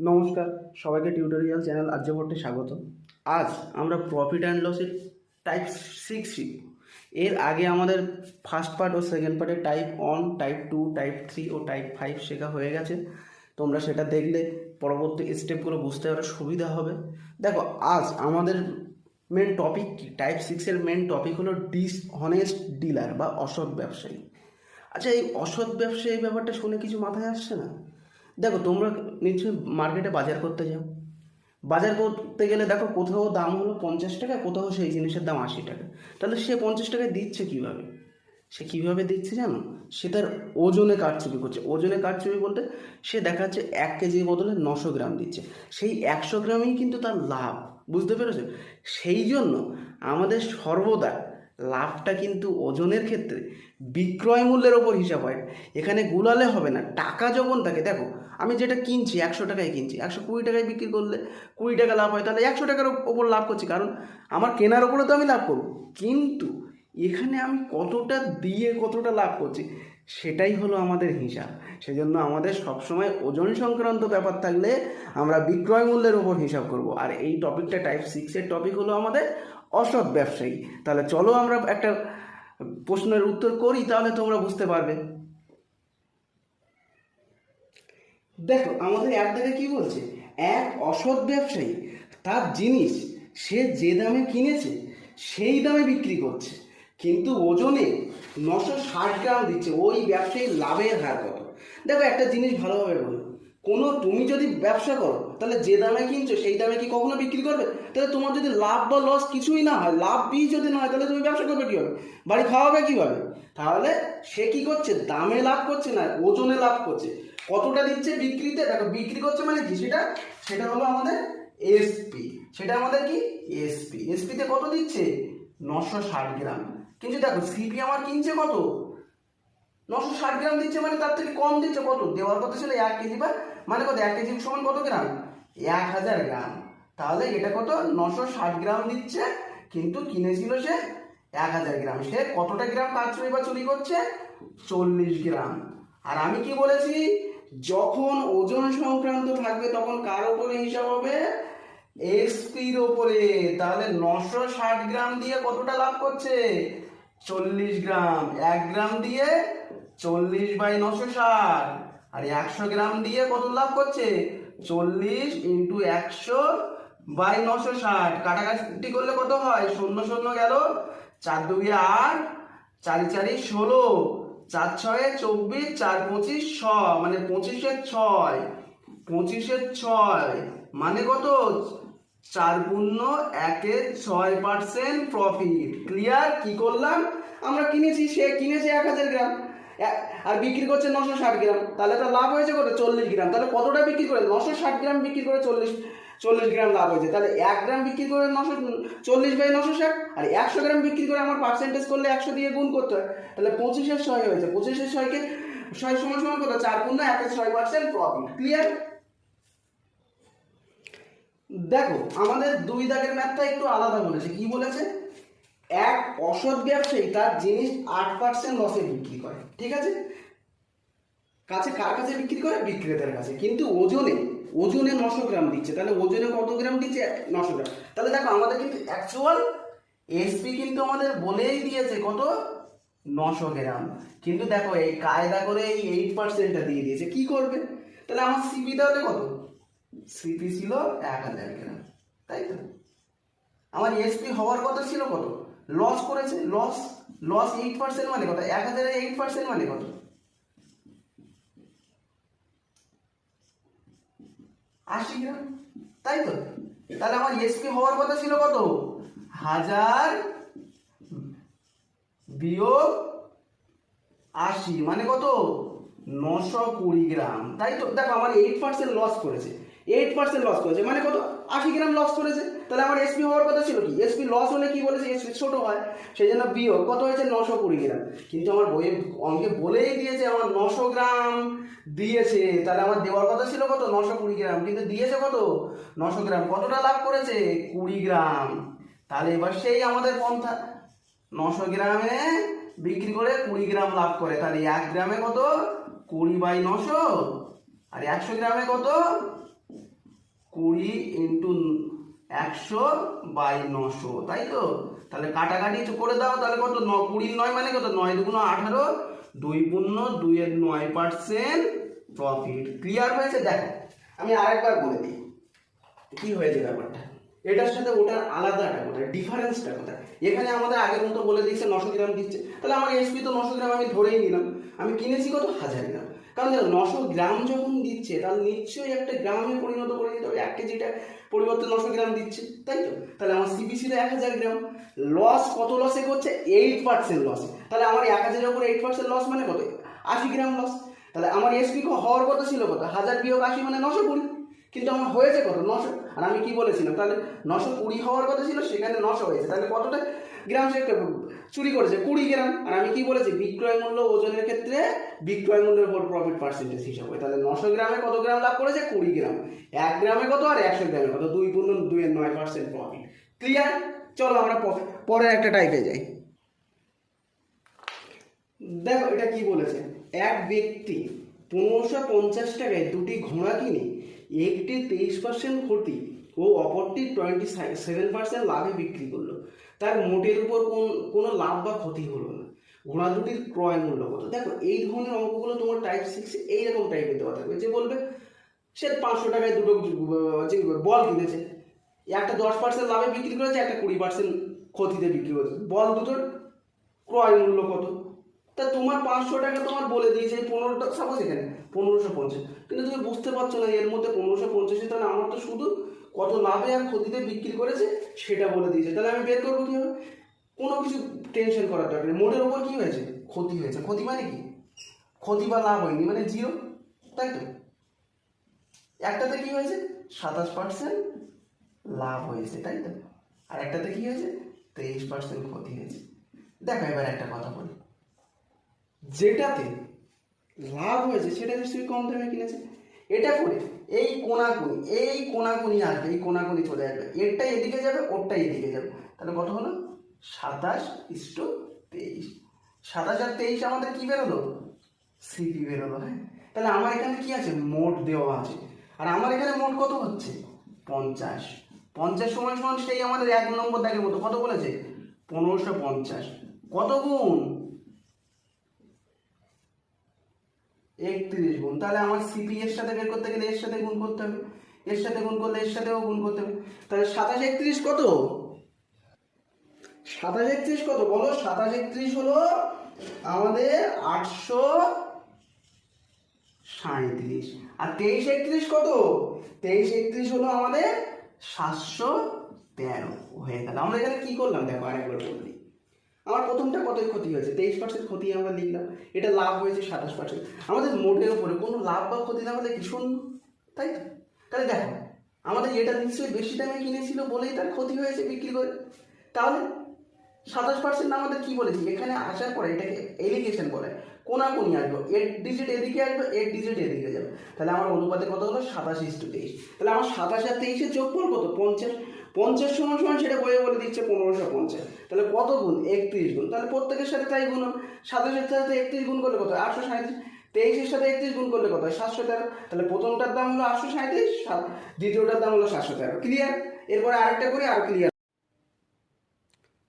নমস্কার, সবাইকে tutorial channel আর্যভট্টে স্বাগত। আজ আমরা প্রফিট অ্যান্ড লসের টাইপ 6 শিখব। এর আগে আমাদের ফার্স্ট পার্ট ও সেকেন্ড পার্টে টাইপ 1, টাইপ 2, টাইপ 3 ও টাইপ 5 শেখা হয়ে গেছে। তোমরা সেটা দেখলে পরবর্তী স্টেপগুলো বুঝতে আরও সুবিধা হবে। দেখো, আজ আমাদের মেন টপিক কি? টাইপ 6-এর মেন টপিক হলো ডিসঅনেস্ট ডিলার বা অসৎ ব্যবসায়ী। আচ্ছা, এই অসৎ ব্যবসায়ী ব্যাপারটা শুনে কিছু মাথায় আসছে না? দেখো, তোমরা নিশ্চয়ই মার্কেটে বাজার করতে যাও। বাজার করতে গেলে দেখো, কোথাও দাম হলো 50 টাকা, কোথাও সেই জিনিসের দাম 80 টাকা। তাহলে সে 50 টাকায় দিচ্ছে কীভাবে? সে কীভাবে দিচ্ছে জানো? সে তার ওজনে কারচুপি করছে। ওজনে কারচুপি বলতে সে দেখা যাচ্ছে 1 কেজির বদলে 900 গ্রাম দিচ্ছে। সেই 100 গ্রামই কিন্তু তার লাভ, বুঝতে পেরেছো? সেই জন্য আমাদের সর্বদা লাভটা কিন্তু ওজনের ক্ষেত্রে বিক্রয় মূল্যের ওপর হিসাব হয়। এখানে গুলালে হবে না। টাকা যখন থাকে, দেখো আমি যেটা কিনছি 100 টাকায় কিনছি, 120 টাকায় বিক্রি করলে 20 টাকা লাভ হয়, তাহলে 100 টাকার ওপর লাভ করছি, কারণ আমার কেনার ওপরে তো আমি লাভ করব। কিন্তু এখানে আমি কতটা দিয়ে কতটা লাভ করছি, সেটাই হলো আমাদের হিসাব। সেজন্য আমাদের সবসময় ওজন সংক্রান্ত ব্যাপার থাকলে আমরা বিক্রয় মূল্যের ওপর হিসাব করব। আর এই টপিকটা টাইপ 6-এর টপিক হলো আমাদের অসৎ ব্যবসায়ী। তাহলে চলো আমরা একটা প্রশ্নের উত্তর করি, তাহলে তোমরা বুঝতে পারবে। দেখো, আমাদের এক জায়গায় কি বলছে? এক অসৎ ব্যবসায়ী তার জিনিস সে যে দামে কিনেছে সেই দামে বিক্রি করছে, কিন্তু ওজনে 960 গ্রাম দিচ্ছে। ওই ব্যবসায়ীর লাভের হার কত? দেখো, একটা জিনিস ভালোভাবে বলো, তুমি যদি ব্যবসা করো তাহলে যে দামে কিনছো সেই দামে কি কখনো বিক্রি করবে? তাহলে তোমার যদি লাভ বা লস কিছুই না হয়, লাভই যদি না হয়, তাহলে তুমি ব্যবসা করবে কীভাবে? বাড়ি খাওয়াবে কীভাবে? তাহলে সে কি করছে? দামে লাভ করছে না, ওজনে লাভ করছে। কতটা দিচ্ছে বিক্রিতে? দেখো, বিক্রি করছে মানে কি? সেটা হলো আমাদের এসপি। সেটা আমাদের কি? এসপিতে কত দিচ্ছে? 960 গ্রাম। কিন্তু দেখো, সিপি আমার কিনছে কত? 960 গ্রাম দিচ্ছে, মানে তার থেকে কম দিচ্ছে। কত দেওয়ার কথা ছিল? 1 কেজি, বা মানে কত? 1 কেজি সমান কত গ্রাম? 1000 গ্রাম। তাহলে এটা কত? 960 গ্রাম দিচ্ছে, কিন্তু কিনেছিল সে 1000 গ্রাম। সে কতটা গ্রাম কারচুপি বা চুরি করছে? 40 গ্রাম। আর আমি কি বলেছি? যখন ওজন সংক্রান্ত থাকবে তখন কার ওপরে হিসাব হবে? এসপির ওপরে। তাহলে 960 গ্রাম দিয়ে কতটা লাভ করছে? 40 গ্রাম। 1 গ্রাম দিয়ে 40/960। আর 100 গ্রাম দিয়ে কত লাভ করছে? 40 × 100/960। কাটাকাটি করলে কত হয়? 0 0 গেল, 4 2 8, 4 4 16, 4 6 24, 4 25 6, মানে 25/6। 25/6 মানে কত? 4×1-6% প্রফিট। ক্লিয়ার? কি করলাম? আমরা কিনেছি, সে কিনেছে 1000 গ্রাম আর বিক্রি করছে 960 গ্রাম। তাহলে তার লাভ হয়েছে কত? 40 গ্রাম। তাহলে কতটা বিক্রি করে? 960 গ্রাম বিক্রি করে 40 গ্রাম লাভ হয়েছে। তাহলে 1 গ্রাম বিক্রি করে 40/960, আর 100 গ্রাম বিক্রি করে আমার পার্সেন্টেজ করলে 100 দিয়ে গুণ করতে হয়। তাহলে 25/6 হয়েছে। 25/6কে 6 সমান সমান কত? 4×1-6% প্রফিট। ক্লিয়ার? দেখো, আমাদের 2 দাগের ম্যাথটা একটু আলাদা বলেছে। কি বলেছে? এক অসৎ ব্যবসায়ী তার জিনিস 8% লসে বিক্রি করে, ঠিক আছে? কার কাছে বিক্রি করে? বিক্রেতার কাছে। কিন্তু ওজনে 900 গ্রাম দিচ্ছে। তাহলে ওজনে কত গ্রাম দিচ্ছে? 900 গ্রাম। তাহলে দেখো, আমাদের কিন্তু অ্যাকচুয়াল এসপি কিন্তু আমাদের বলেই দিয়েছে কত? 900 গ্রাম। কিন্তু দেখো, এই কায়দা করে এই 8%টা দিয়ে দিয়েছে। কি করবে? তাহলে আমার সিপি তাহলে কত? সিপি ছিল 1000 গ্রাম, তাই তো? আমার এসপি হওয়ার কথা ছিল কত? লস করেছে। লস 8% মানে কত? 1000-এর 8% মানে কত? 80 গ্রাম, তাই তো? তাহলে আমার এসপি হওয়ার কথা ছিল কত? 1000 বিয়োগ 80 মানে কত? 920 গ্রাম, তাই তো? দেখো, আমার 8% লস করেছে। 8% লস করেছে মানে কত? 80 গ্রাম লস করেছে। তাহলে আমার এসপি হওয়ার কথা ছিল কি? এসপি লস হলে কি বলেছে? এসপি ছোট হয়, সেই জন্য বিয়োগ কত হয়েছে? 920 গ্রাম। কিন্তু আমার বইয়ে অঙ্কে বলেই দিয়েছে আমার 900 গ্রাম দিয়েছে। তাহলে আমার দেওয়ার কথা ছিল কত? 920 গ্রাম, কিন্তু দিয়েছে কত? 900 গ্রাম। কতটা লাভ করেছে? 20 গ্রাম। তাহলে এবার সেই আমাদের পন্থা, 900 গ্রামে বিক্রি করে 20 গ্রাম লাভ করে। তাহলে 1 গ্রামে কত? 20/900। আর 100 গ্রামে কত? 20 ইন্টু 100/900, তাই তো? তাহলে কাটাকাটি করে দাও, তাহলে কত? 20 9 মানে কত? 9 2 18, 2 পূর্ণ 2 এর 9% প্রফিট। ক্লিয়ার হয়েছে? দেখো আমি আরেকবার বলে দিই কি হয়েছে ব্যাপারটা। এটার সাথে ওটার আলাদাটা কোথায়, ডিফারেন্সটা কোথায়? এখানে আমাদের আগের মতো বলে দিচ্ছে 900 গ্রাম দিচ্ছে, তাহলে আমার এসপি তো 900 গ্রাম আমি ধরেই নিলাম। আমি কিনেছি কত? 1000 গ্রাম। কারণ দেখো 900 গ্রাম যখন দিচ্ছে তাহলে নিশ্চয়ই একটা গ্রামে পরিণত করে দিতে হবে, 1 কেজিটা পরিবর্তে 900 গ্রাম দিচ্ছে, তাই তো? তাহলে আমার সিপিসি তো 1000 গ্রাম। লস কত লসে করছে? 8% লস। তাহলে আমার 1000 এর উপর 8% লস মানে কত? 80 গ্রাম লস। তাহলে আমার এসপি হওয়ার কথা ছিল কত? 1000 বিয়োগ 80 মানে 920, কিন্তু আমার হয়েছে কত? 900। আর আমি কি বলেছিলাম? তাহলে 920 হওয়ার কথা ছিল, সেখানে 900 হয়েছে। তাহলে কতটা গ্রাম সে চুরি করেছে? 20 গ্রাম। আর আমি কি বলেছি? বিক্রয় মূল্য ওজনের ক্ষেত্রে বিক্রয় মূল্যের উপর প্রফিট পার্সেন্টেজ হিসাব হয়। তাহলে 900 গ্রামে কত গ্রাম লাভ করেছে? 20 গ্রাম। 1 গ্রামে কত আর 100 গ্রামে কত? 2 পূর্ণ 2 এর 9% প্রফিট। ক্লিয়ার? চলো আমরা পরের একটা টাইপে যাই। দেখো এটা কি বলেছে, এক ব্যক্তি 1550 টাকায় দুটি ঘোড়া কিনে একটি 23% ক্ষতি ও অপরটি 27% লাভে বিক্রি করলো। তার মোটের উপর কোনো লাভ বা ক্ষতি হলো না। ঘোড়া দুটির ক্রয় মূল্য কত? দেখো এই ধরনের অঙ্কগুলো তোমার টাইপ 6 এইরকম টাইপের দেওয়া থাকবে, যে বলবে সে 500 টাকায় দুটো বল কিনেছে, একটা 10% লাভে বিক্রি করেছে, একটা 20% ক্ষতিতে বিক্রি করেছে। বল দুটোর ক্রয় মূল্য কত? তা তোমার 500 টাকা তোমার বলে দিয়েছে 15টা, সাপোজ এখানে 1550, কিন্তু তুমি বুঝতে পারছো না এর মধ্যে 1550, তাহলে আমার তো শুধু কত লাভে আর ক্ষতিতে বিক্রি করেছে সেটা বলে দিয়েছে। তাহলে আমি বের করবো কীভাবে? কোনো কিছু টেনশন করার দরকার নেই। মোটের ওপর কী হয়েছে? ক্ষতি হয়েছে। ক্ষতি মানে কি? ক্ষতি বা লাভ হয়নি মানে 0, তাই তো? একটাতে কি হয়েছে? 27% লাভ হয়েছে, তাই তো? আর একটাতে কি হয়েছে? 23% ক্ষতি হয়েছে। দেখো এবার একটা কথা বলি, যেটাতে লাভ হয়েছে সেটা নিশ্চয়ই কম দামে কিনেছে। এটা করে এই কোনাকুনি আসবে, এই কোনাকুনি চলে আসবে, এরটা এদিকে যাবে, ওরটা এদিকে যাবে। তাহলে কত হলো? 27:23। 27 আর 23 আমাদের কি বেরোলো? সিপি বেরোলো। হ্যাঁ, তাহলে আমার এখানে কি আছে? মোট দেওয়া আছে। আর আমার এখানে মোট কত হচ্ছে? 50। 50 সমান সমান সেই আমাদের 1 নম্বর দাগের মতো কত বলেছে? 1550। কত গুণ? 31 গুণ। তাহলে আমার সিপি এর সাথে বের করতে গেলে এর সাথে গুণ করতে হবে, এর সাথে গুণ করলে এর সাথেও গুণ করতে হবে। তাহলে 27 31 কত? 27 31 কত বলো? 27 31 হলো আমাদের 837। আর 23 31 কত? 23 31 হলো আমাদের 713 হয়ে গেল। আমরা এখানে কি করলাম দেখো আরেকবার বলি। আমার প্রথমটা কত ক্ষতি হয়েছে? 23% ক্ষতি আমরা লিখলাম। এটা লাভ হয়েছে 27%। আমাদের মোটের উপরে কোনো লাভ বা ক্ষতি না হলে কি শূন্য, তাই তো? তাহলে দেখো আমাদের এটা নিশ্চয়ই বেশি দামে কিনেছিল বলেই তার ক্ষতি হয়েছে বিক্রি করে। তাহলে 27% আমাদের কি বলেছি? এখানে আসার পরে এটাকে এলিগেশন বলে, কোনাকুনি আসবে, এর ডিজিট এদিকে আসবে, এর ডিজিট এদিকে যাবে। তাহলে আমার অনুপাতে কত হলো? 27:23। তাহলে আমার 27 আর 23-এর যোগফল কত? 50। 50 সমান সমান সেটা বইয়ে বলে দিচ্ছে 1550। তাহলে কত গুণ? 31 গুণ। তাহলে প্রত্যেকের সাথে তাই গুণ। 27-এর সাথে 31 গুণ করলে কত? 837। 23-এর সাথে 31 গুণ করলে কত? 713। তাহলে প্রথমটার দাম হলো 837, দ্বিতীয়টার দাম হলো 713। ক্লিয়ার? এরপরে আরেকটা করি, আরো ক্লিয়ার।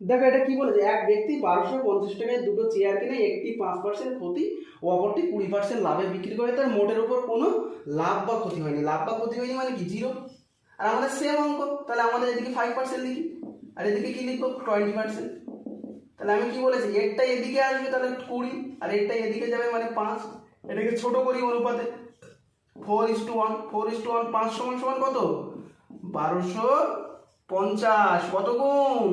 দেখো এটা কি বলেছে, এক ব্যক্তি 1250 টাকায় দুটো চেয়ার কিনে একটি 5% ক্ষতি ও অপরটি 20% লাভে বিক্রি করে, তার মোটের উপর কোনো লাভ বা ক্ষতি হয়নি। লাভ বা ক্ষতি হয়নি মানে কি? 0। আর আমাদের সেম অঙ্ক, তাহলে আমাদের এদিকে 5% লিখি, আর এদিকে কি লিখবো? 20%। তাহলে আমি কি বলেছি? এরটা এদিকে আসবে তাহলে 20, আর এরটা এদিকে যাবে মানে 5। এটাকে ছোট করি অনুপাতে, 4:1। 4:1, 5 সমান সমান কত? 1250। কত গুণ?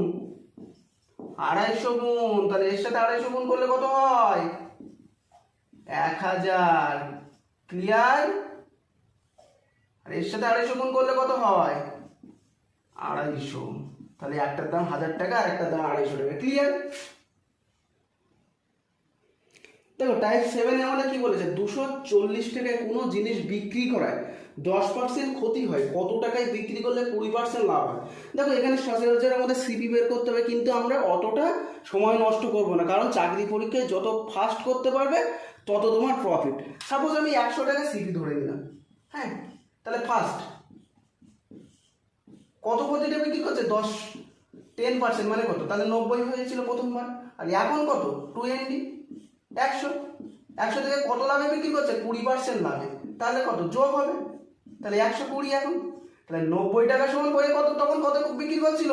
250 গুণ। তাহলে এর সাথে 250 গুণ করলে কত হয়? 1000। ক্লিয়ার? আর এর সাথে 250 গুণ করলে কত হয়? 250। তাহলে একটার দাম 1000 টাকা আর একটার দাম 250 টাকা। ক্লিয়ার? দেখো টাইপ 7 এ আমাদের কি বলেছে? 240 টাকায় কোনো জিনিস বিক্রি করায় 10% ক্ষতি হয়, কত টাকায় বিক্রি করলে 20% লাভ হয়। দেখো এখানে সচরাচর আমাদের সিপি বের করতে হবে, কিন্তু আমরা অতটা সময় নষ্ট করব না, কারণ চাকরি পরীক্ষায় যত ফাস্ট করতে পারবে তত তোমার প্রফিট। সাপোজ আমি 100 টাকা সিপি ধরে নিলাম, হ্যাঁ, তাহলে ফার্স্ট কত গতিতে বিক্রি করছে? 10% মানে কত? তাহলে 90 হয়েছিল প্রথমবার, আর এখন কত? 20, 100। 100 থেকে কত লাভে বিক্রি করছে? 20% লাভে। তাহলে কত যোগ হবে? তাহলে 120 এখন। তাহলে 90 টাকা সমান করে কত, তখন কত বিক্রি করছিল?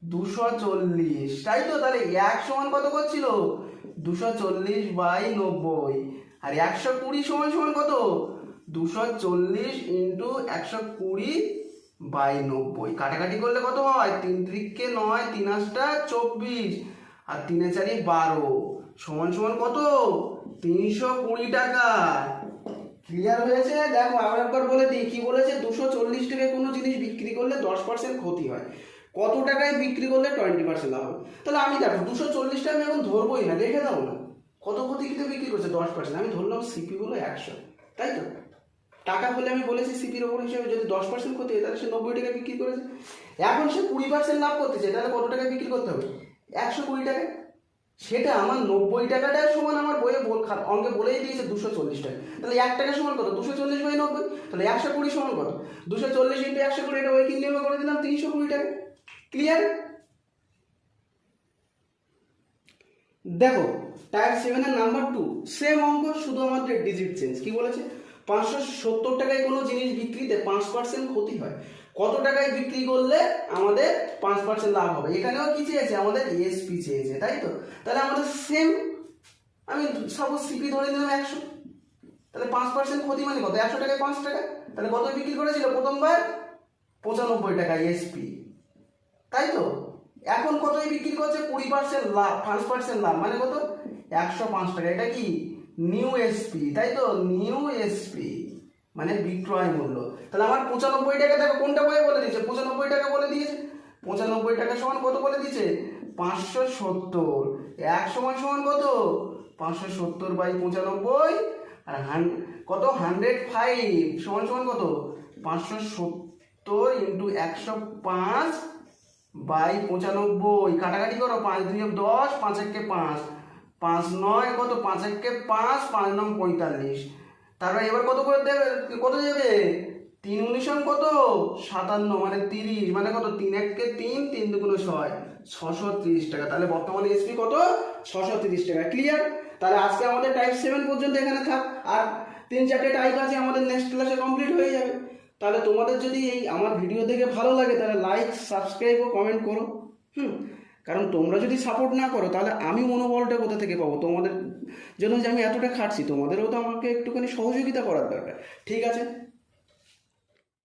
240, তাই তো? তাহলে 1 সমান কত করছিল? 240/90, আর 120 সমান সমান কত? 240 ইন্টু 120/90। কাটাকাটি করলে কত হয়? 3 × 9, 3 × 24, আর 3 × 4 12, সমান সমান কত? 320 টাকা। ক্লিয়ার হয়েছে? দেখো আবার একবার বলে দিই, কি বলেছে? 240 টাকায় কোনো জিনিস বিক্রি করলে 10% ক্ষতি হয়, কত টাকায় বিক্রি করলে 20% লাভ হবে। তাহলে আমি দেখো 240টা আমি এখন ধরবোই না, রেখে দাও না। কত ক্ষতিতে বিক্রি করছে? 10%। আমি ধরলাম সিপি হলো 100, তাই তো? টাকা বলে আমি বলেছি সিপির ওপর হিসেবে যদি 10% ক্ষতি হয় তাহলে সে 90 টাকায় বিক্রি করেছে। এখন সে 20% লাভ করতে চায়, তাহলে কত টাকায় বিক্রি করতে হবে? 120 টাকায়। সেটা আমার 90 টাকাটা সমান আমার বইয়ে অঙ্কে বলেই দিয়েছে 240 টাকা। তাহলে 1 টাকা সমান কত? 240/90। তাহলে 120 সমান কত? 240 ইন্টু 120, এটা ওই নিয়মে করে দিলাম 320 টাকা। ক্লিয়ার? দেখো টাইপ 7 এর নাম্বার 2 সেম অঙ্ক, শুধু আমাদের ডিজিট চেঞ্জ। কি বলেছে? 570 টাকায় কোনো জিনিস বিক্রিতে 5% ক্ষতি হয়, কত টাকায় বিক্রি করলে আমাদের 5% লাভ হবে? এখানেও কি চেয়েছে? আমাদের এসপি চেয়েছে, তাই তো? তাহলে আমাদের সেম, আমি সাপোজ সিপি ধরে নিলাম 100, তাহলে 5% ক্ষতি মানে কত? 100 টাকায় 5 টাকা। তাহলে কত বিক্রি করেছিল প্রথমবার? 95 টাকা এসপি, তাই তো? এখন কতই বিক্রি করছে? 20% লাভ, 5% লাভ মানে কত? 105 টাকা। এটা কি? নিউ এসপি, তাই তো? নিউ এসপি মানে বিক্রয় মূল্য। তাহলে আমার 95 টাকা, দেখো কোনটা বলে দিয়েছে? 95 টাকা বলে দিয়েছে। 95 টাকা সমান কত বলে দিয়েছে? 570। 1 সমান সমান কত? 570/95, আর কত? 105 সমান সমান কত? 570 ইন্টু 105/95। কাটাকাটি করো, 5 × 2 = 10, 5 × 1 = 5, 5 × 9 কত? 5 × 1 = 5, 5 × 9 = 45। তারপর এবার কত করে দেবে? কত যাবে? 3 × 9 কত? 57 মানে 30, মানে কত? 3 × 1 = 3, 3 × 2 = 6, 630 টাকা। তাহলে বর্তমানে এসপি কত? 630 টাকা। ক্লিয়ার? তাহলে আজকে আমাদের টাইপ 7 পর্যন্ত এখানে থাক, আর 3-4টে টাইপ আছে আমাদের নেক্সট ক্লাসে কমপ্লিট হয়ে যাবে। তাহলে তোমাদের যদি এই আমার ভিডিও দেখে ভালো লাগে তাহলে লাইক, সাবস্ক্রাইব ও কমেন্ট করো। কারণ তোমরা যদি সাপোর্ট না করো তাহলে আমি মনোবলটা কোথা থেকে পাবো? তোমাদের জন্য যে আমি এতটা খাটছি, তোমাদেরও তো আমাকে একটুখানি সহযোগিতা করার দরকার। ঠিক আছে?